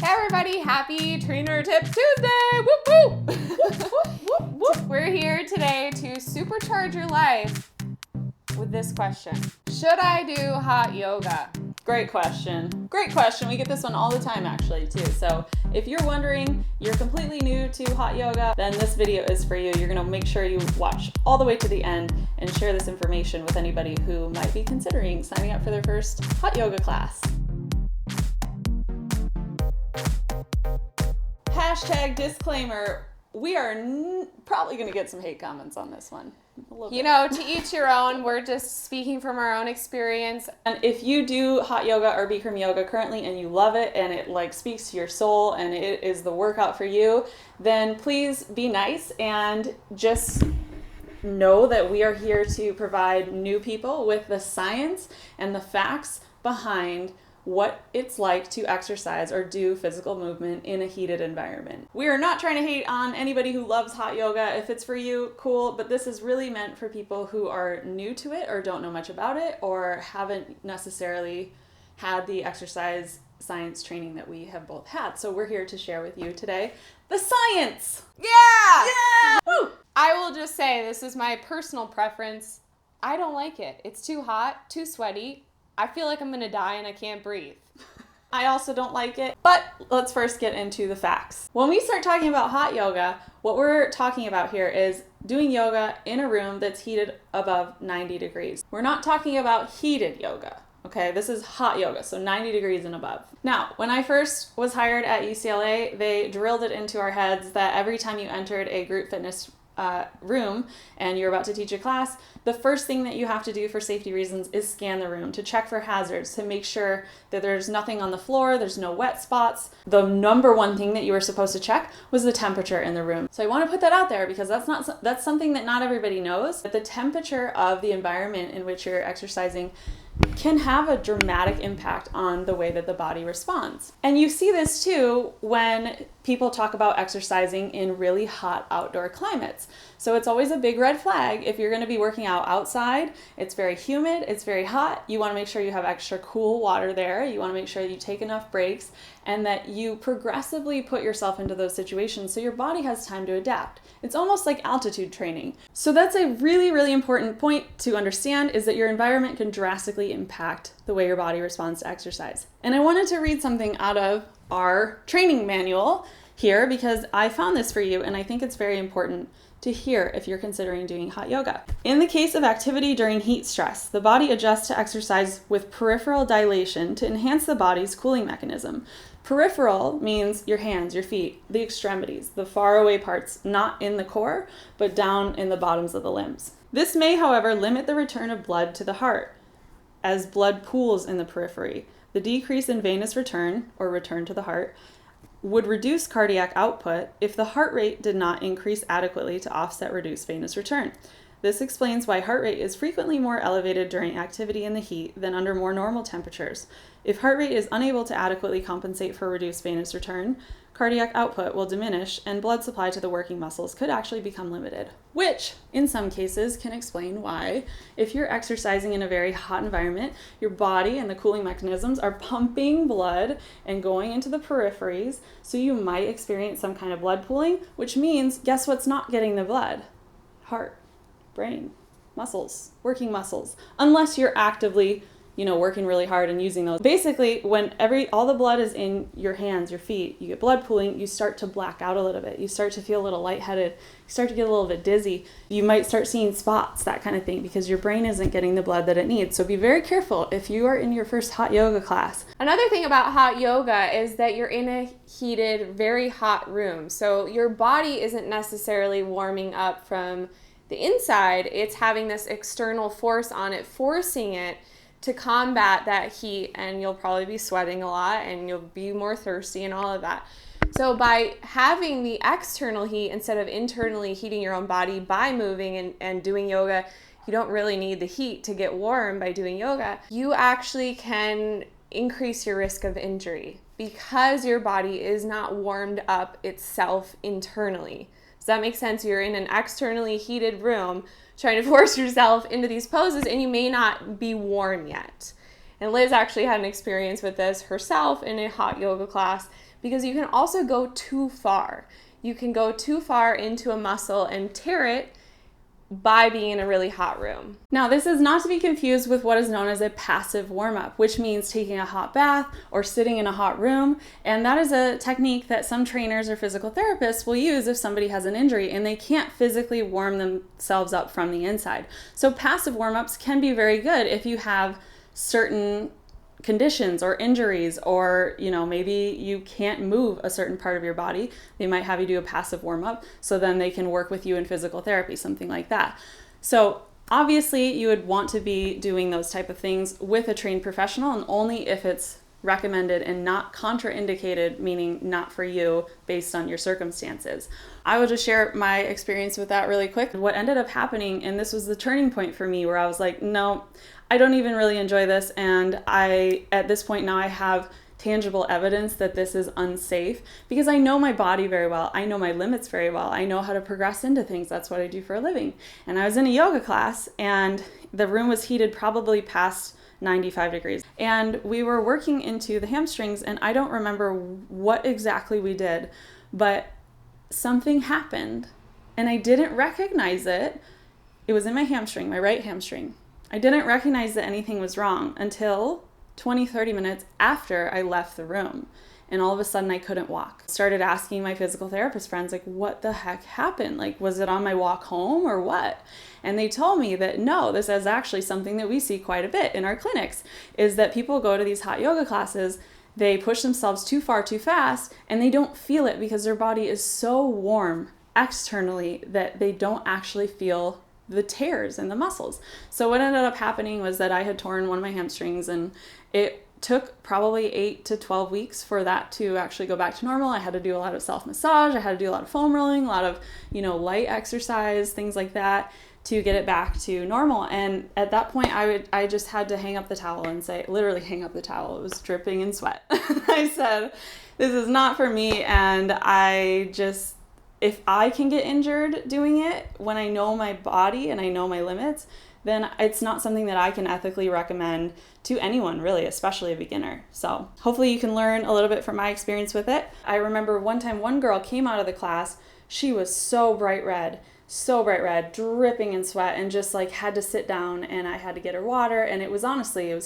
Hey everybody, happy Trainer Tip Tuesday! Whoop whoop! We're here today to supercharge your life with this question. Should I do hot yoga? Great question. Great question. We get this one all the time actually too. So if you're wondering, you're completely new to hot yoga, then this video is for you. You're gonna make sure you watch all the way to the end and share this information with anybody who might be considering signing up for their first hot yoga class. Hashtag disclaimer, we are probably gonna get some hate comments on this one. You know, to each your own. We're just speaking from our own experience. And if you do hot yoga or Bikram yoga currently and you love it and it like speaks to your soul and it is the workout for you, then please be nice and just know that we are here to provide new people with the science and the facts behind what it's like to exercise or do physical movement in a heated environment. We are not trying to hate on anybody who loves hot yoga. If it's for you, cool, but this is really meant for people who are new to it or don't know much about it or haven't necessarily had the exercise science training that we have both had. So we're here to share with you today the science. Yeah! Woo! I will just say, this is my personal preference. I don't like it. It's too hot, too sweaty. I feel like I'm gonna die and I can't breathe. I also don't like it, but let's first get into the facts. When we start talking about hot yoga, what we're talking about here is doing yoga in a room that's heated above 90 degrees. We're not talking about heated yoga, okay? This is hot yoga, so 90 degrees and above. Now, when I first was hired at UCLA, they drilled it into our heads that every time you entered a group fitness room and you're about to teach a class, the first thing that you have to do for safety reasons is scan the room to check for hazards, to make sure that there's nothing on the floor, there's no wet spots. The number one thing that you were supposed to check was the temperature in the room. So I want to put that out there because that's something that not everybody knows. That the temperature of the environment in which you're exercising can have a dramatic impact on the way that the body responds. And you see this too when people talk about exercising in really hot outdoor climates. So it's always a big red flag if you're going to be working out outside. It's very humid, it's very hot. You want to make sure you have extra cool water there. You want to make sure that you take enough breaks and that you progressively put yourself into those situations so your body has time to adapt. It's almost like altitude training. So that's a really, really important point to understand, is that your environment can drastically impact the way your body responds to exercise. And I wanted to read something out of our training manual here because I found this for you and I think it's very important to hear if you're considering doing hot yoga. In the case of activity during heat stress, the body adjusts to exercise with peripheral dilation to enhance the body's cooling mechanism. Peripheral means your hands, your feet, the extremities, the faraway parts, not in the core, but down in the bottoms of the limbs. This may, however, limit the return of blood to the heart as blood pools in the periphery. The decrease in venous return, or return to the heart, would reduce cardiac output if the heart rate did not increase adequately to offset reduced venous return. This explains why heart rate is frequently more elevated during activity in the heat than under more normal temperatures. If heart rate is unable to adequately compensate for reduced venous return, cardiac output will diminish and blood supply to the working muscles could actually become limited, which in some cases can explain why, if you're exercising in a very hot environment, your body and the cooling mechanisms are pumping blood and going into the peripheries, so you might experience some kind of blood pooling, which means guess what's not getting the blood? Heart, brain, muscles, working muscles, unless you're actively working really hard and using those. Basically, when all the blood is in your hands, your feet, you get blood pooling, you start to black out a little bit. You start to feel a little lightheaded. You start to get a little bit dizzy. You might start seeing spots, that kind of thing, because your brain isn't getting the blood that it needs. So be very careful if you are in your first hot yoga class. Another thing about hot yoga is that you're in a heated, very hot room. So your body isn't necessarily warming up from the inside. It's having this external force on it, forcing it to combat that heat, and you'll probably be sweating a lot and you'll be more thirsty and all of that. So by having the external heat instead of internally heating your own body by moving and doing yoga, you don't really need the heat to get warm by doing yoga. You actually can increase your risk of injury because your body is not warmed up itself internally. Does that make sense? You're in an externally heated room trying to force yourself into these poses and you may not be warm yet. And Liz actually had an experience with this herself in a hot yoga class, because you can also go too far. You can go too far into a muscle and tear it by being in a really hot room. Now, this is not to be confused with what is known as a passive warm-up, which means taking a hot bath or sitting in a hot room. And that is a technique that some trainers or physical therapists will use if somebody has an injury and they can't physically warm themselves up from the inside. So passive warm-ups can be very good if you have certain conditions or injuries, or maybe you can't move a certain part of your body. They might have you do a passive warm-up, so then they can work with you in physical therapy, something like that. So obviously you would want to be doing those type of things with a trained professional, and only if it's recommended and not contraindicated, meaning not for you based on your circumstances. I will just share my experience with that really quick. What ended up happening, and this was the turning point for me, where I was like, no, I don't even really enjoy this, and at this point now I have tangible evidence that this is unsafe, because I know my body very well. I know my limits very well. I know how to progress into things. That's what I do for a living. And I was in a yoga class, and the room was heated probably past 95 degrees. And we were working into the hamstrings, and I don't remember what exactly we did, but something happened, and I didn't recognize it. It was in my hamstring, my right hamstring. I didn't recognize that anything was wrong until 20-30 minutes after I left the room. And all of a sudden I couldn't walk. Started asking my physical therapist friends, like, what the heck happened? Like, was it on my walk home or what? And they told me that no, this is actually something that we see quite a bit in our clinics, is that people go to these hot yoga classes, they push themselves too far too fast, and they don't feel it because their body is so warm externally that they don't actually feel the tears in the muscles. So what ended up happening was that I had torn one of my hamstrings, and it took probably 8 to 12 weeks for that to actually go back to normal. I had to do a lot of self-massage. I had to do a lot of foam rolling, a lot of, light exercise, things like that to get it back to normal. And at that point, I just had to hang up the towel and say, literally hang up the towel. It was dripping in sweat. I said, this is not for me. And if I can get injured doing it when I know my body and I know my limits, then it's not something that I can ethically recommend to anyone, really, especially a beginner. So hopefully you can learn a little bit from my experience with it. I remember one time one girl came out of the class. She was so bright red, dripping in sweat, and just had to sit down, and I had to get her water. And it was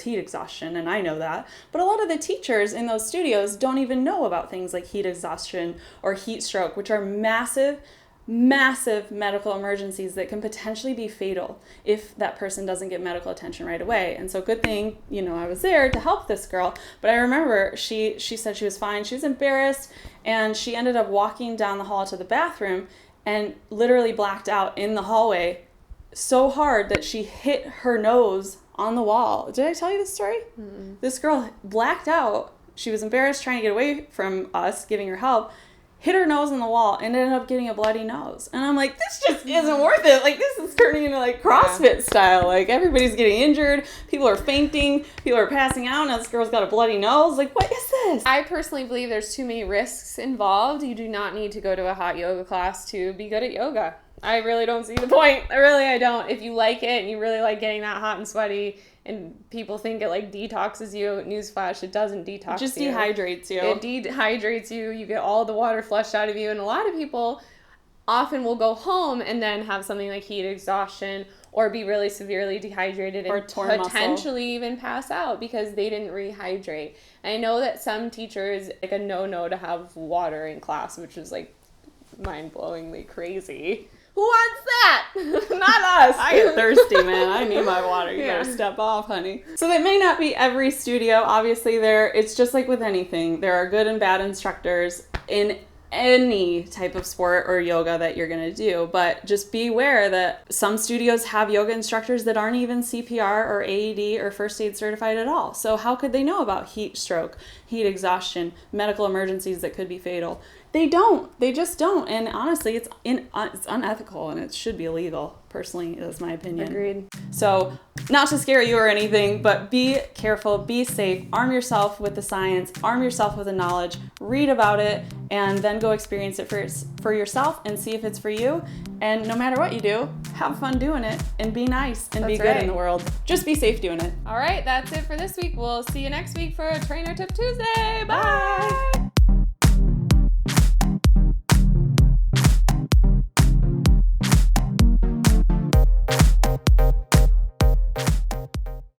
heat exhaustion, and I know that. But a lot of the teachers in those studios don't even know about things like heat exhaustion or heat stroke, which are massive medical emergencies that can potentially be fatal if that person doesn't get medical attention right away. And so good thing, I was there to help this girl. But I remember she said she was fine. She was embarrassed, and she ended up walking down the hall to the bathroom and literally blacked out in the hallway so hard that she hit her nose on the wall. Did I tell you this story? Mm-mm. This girl blacked out. She was embarrassed, trying to get away from us giving her help, hit her nose on the wall, and ended up getting a bloody nose. And I'm like, this just isn't worth it. This is turning into CrossFit style. Everybody's getting injured. People are fainting. People are passing out. Now this girl's got a bloody nose. What is this? I personally believe there's too many risks involved. You do not need to go to a hot yoga class to be good at yoga. I really don't see the point. I don't. If you like it and you really like getting that hot and sweaty, and people think it detoxes you, newsflash, it doesn't detox you. It just dehydrates you. It dehydrates you. You get all the water flushed out of you. And a lot of people often will go home and then have something like heat exhaustion or be really severely dehydrated or and muscle. potentially even pass out because they didn't rehydrate. I know that some teachers, a no to have water in class, which is mind-blowingly crazy. Who wants that? Not us. I get thirsty, man. I need my water. You better step off, honey. So that may not be every studio. Obviously, it's just like with anything. There are good and bad instructors in any type of sport or yoga that you're going to do. But just be aware that some studios have yoga instructors that aren't even CPR or AED or first aid certified at all. So how could they know about heat stroke, heat exhaustion, medical emergencies that could be fatal? They don't. They just don't. And honestly, it's unethical and it should be illegal. Personally, that's my opinion. Agreed. So, not to scare you or anything, but be careful, be safe, arm yourself with the science, arm yourself with the knowledge, read about it, and then go experience it for yourself and see if it's for you. And no matter what you do, have fun doing it and be nice and be good in the world. Just be safe doing it. All right, that's it for this week. We'll see you next week for a Trainer Tip Tuesday. Bye.